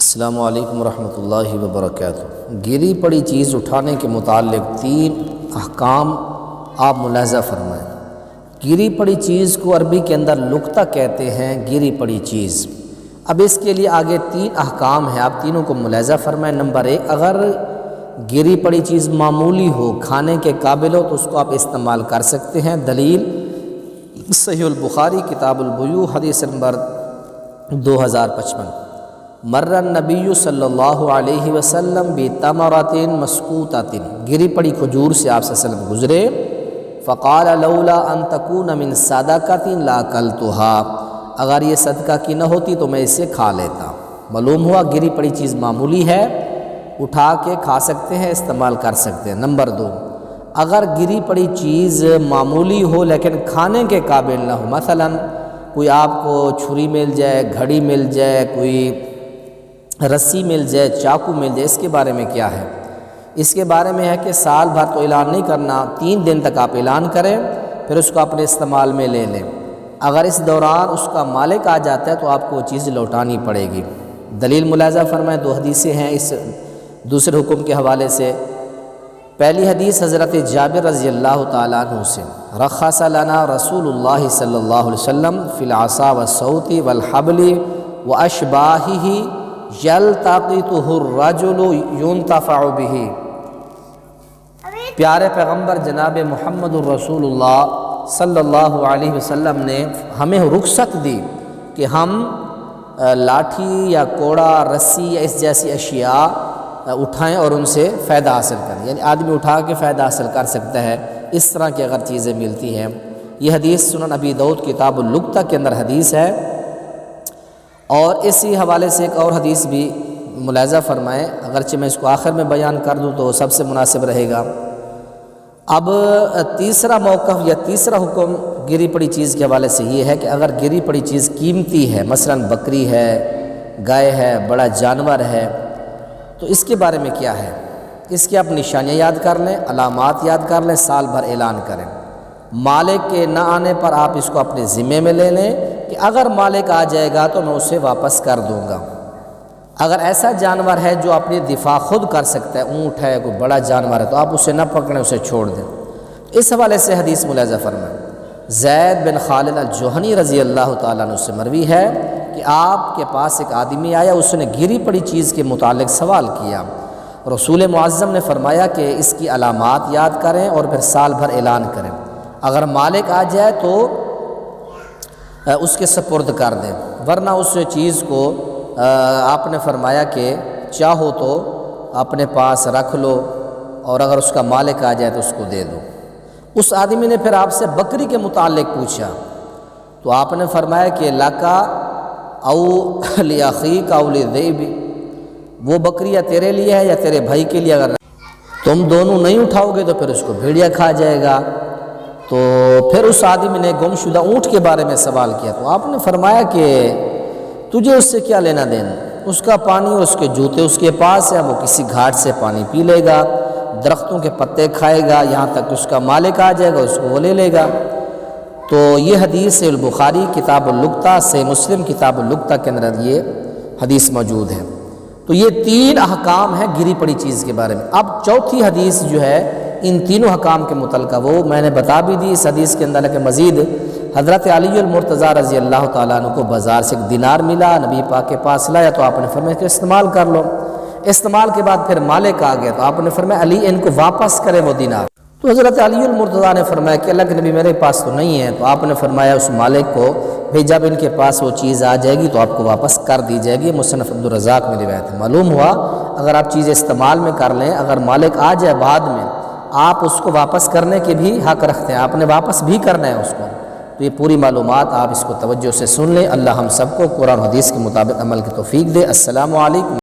السلام علیکم ورحمۃ اللہ وبرکاتہ۔ گری پڑی چیز اٹھانے کے متعلق 3 احکام آپ ملاحظہ فرمائیں۔ گری پڑی چیز کو عربی کے اندر لقطہ کہتے ہیں، گری پڑی چیز۔ اب اس کے لیے آگے 3 احکام ہیں، آپ تینوں کو ملاحظہ فرمائیں۔ نمبر 1، اگر گری پڑی چیز معمولی ہو، کھانے کے قابل ہو، تو اس کو آپ استعمال کر سکتے ہیں۔ دلیل صحیح البخاری کتاب البیوع حدیث نمبر 2055۔ مر النبی صلی اللہ علیہ وسلم بتمرۃ مسکوتۃ، گری پڑی کھجور سے آپ صلی اللہ علیہ وسلم گزرے۔ فقال لولا ان تکون من صدقۃ لاکلتها، اگر یہ صدقہ کی نہ ہوتی تو میں اسے کھا لیتا۔ معلوم ہوا گری پڑی چیز معمولی ہے، اٹھا کے کھا سکتے ہیں، استعمال کر سکتے ہیں۔ نمبر 2، اگر گری پڑی چیز معمولی ہو لیکن کھانے کے قابل نہ ہو، مثلا کوئی آپ کو چھری مل جائے، گھڑی مل جائے، کوئی رسی مل جائے، چاقو مل جائے، اس کے بارے میں کیا ہے؟ اس کے بارے میں ہے کہ سال بھر تو اعلان نہیں کرنا، 3 دن تک آپ اعلان کریں، پھر اس کو اپنے استعمال میں لے لیں۔ اگر اس دوران اس کا مالک آ جاتا ہے تو آپ کو وہ چیز لوٹانی پڑے گی۔ دلیل ملاحظہ فرمائیں، 2 حدیثیں ہیں اس دوسرے حکم کے حوالے سے۔ پہلی حدیث حضرت جابر رضی اللہ تعالیٰ عنہ سے، رخص لنا رسول اللہ صلی اللہ علیہ وسلم فی العصا والصوت والحبل واشباہہ یلتقطہ الرجل ینتفع بہ۔ پیارے پیغمبر جناب محمد الرسول اللہ صلی اللہ علیہ وسلم نے ہمیں رخصت دی کہ ہم لاٹھی یا کوڑا، رسی یا اس جیسی اشیاء اٹھائیں اور ان سے فائدہ حاصل کریں، یعنی آدمی اٹھا کے فائدہ حاصل کر سکتا ہے، اس طرح کی اگر چیزیں ملتی ہیں۔ یہ حدیث سنن ابی داؤد کتاب اللقطہ کے اندر حدیث ہے۔ اور اسی حوالے سے ایک اور حدیث بھی ملاحظہ فرمائیں، اگرچہ میں اس کو آخر میں بیان کر دوں تو سب سے مناسب رہے گا۔ اب تیسرا موقف یا تیسرا حکم گری پڑی چیز کے حوالے سے یہ ہے کہ اگر گری پڑی چیز قیمتی ہے، مثلا بکری ہے، گائے ہے، بڑا جانور ہے، تو اس کے بارے میں کیا ہے؟ اس کی آپ نشانیاں یاد کر لیں، علامات یاد کر لیں، سال بھر اعلان کریں۔ مالک کے نہ آنے پر آپ اس کو اپنے ذمے میں لے لیں کہ اگر مالک آ جائے گا تو میں اسے واپس کر دوں گا۔ اگر ایسا جانور ہے جو اپنی دفاع خود کر سکتا ہے، اونٹ ہے، کوئی بڑا جانور ہے، تو آپ اسے نہ پکڑیں، اسے چھوڑ دیں۔ اس حوالے سے حدیث ملاحظہ فرمائیں، زید بن خالد الجہنی رضی اللہ تعالیٰ عنہ سے مروی ہے کہ آپ کے پاس ایک آدمی آیا، اس نے گری پڑی چیز کے متعلق سوال کیا۔ رسول معظم نے فرمایا کہ اس کی علامات یاد کریں اور پھر سال بھر اعلان کریں، اگر مالک آ جائے تو اس کے سپرد کر دیں، ورنہ اس چیز کو آپ نے فرمایا کہ چاہو تو اپنے پاس رکھ لو اور اگر اس کا مالک آ جائے تو اس کو دے دو۔ اس آدمی نے پھر آپ سے بکری کے متعلق پوچھا تو آپ نے فرمایا کہ لکا او لاخیک او للذئب، وہ بکری یا تیرے لیے ہے یا تیرے بھائی کے لیے، اگر تم دونوں نہیں اٹھاؤ گے تو پھر اس کو بھیڑیا کھا جائے گا۔ تو پھر اس آدمی نے گم شدہ اونٹ کے بارے میں سوال کیا تو آپ نے فرمایا کہ تجھے اس سے کیا لینا دینا، اس کا پانی اور اس کے جوتے اس کے پاس ہے، وہ کسی گھاٹ سے پانی پی لے گا، درختوں کے پتے کھائے گا، یہاں تک اس کا مالک آ جائے گا، اس کو وہ لے لے گا۔ تو یہ حدیث البخاری کتاب اللقطہ سے، مسلم کتاب اللقطہ کے اندر یہ حدیث موجود ہے۔ تو یہ 3 احکام ہیں گری پڑی چیز کے بارے میں۔ اب چوتھی حدیث جو ہے ان تینوں حکام کے متعلقہ، وہ میں نے بتا بھی دی اس حدیث کے اندر، کہ مزید حضرت علی المرتضیٰ رضی اللہ تعالیٰ عنہ کو بازار سے ایک دینار ملا، نبی پاک کے پاس لایا تو آپ نے فرمایا کہ استعمال کر لو۔ استعمال کے بعد پھر مالک آ گیا تو آپ نے فرمایا علی ان کو واپس کرے وہ دینار۔ تو حضرت علی المرتضیٰ نے فرمایا کہ اللہ کے نبی میرے پاس تو نہیں ہے، تو آپ نے فرمایا اس مالک کو بھئی جب ان کے پاس وہ چیز آ جائے گی تو آپ کو واپس کر دی جائے گی۔ مصنف عبدالرزاق میں روایت ہے۔ معلوم ہوا اگر آپ چیزیں استعمال میں کر لیں، اگر مالک آ جائے بعد میں، آپ اس کو واپس کرنے کے بھی حق رکھتے ہیں، آپ نے واپس بھی کرنا ہے اس کو۔ تو یہ پوری معلومات آپ اس کو توجہ سے سن لیں۔ اللہ ہم سب کو قرآن حدیث کے مطابق عمل کی توفیق دے۔ السلام علیکم۔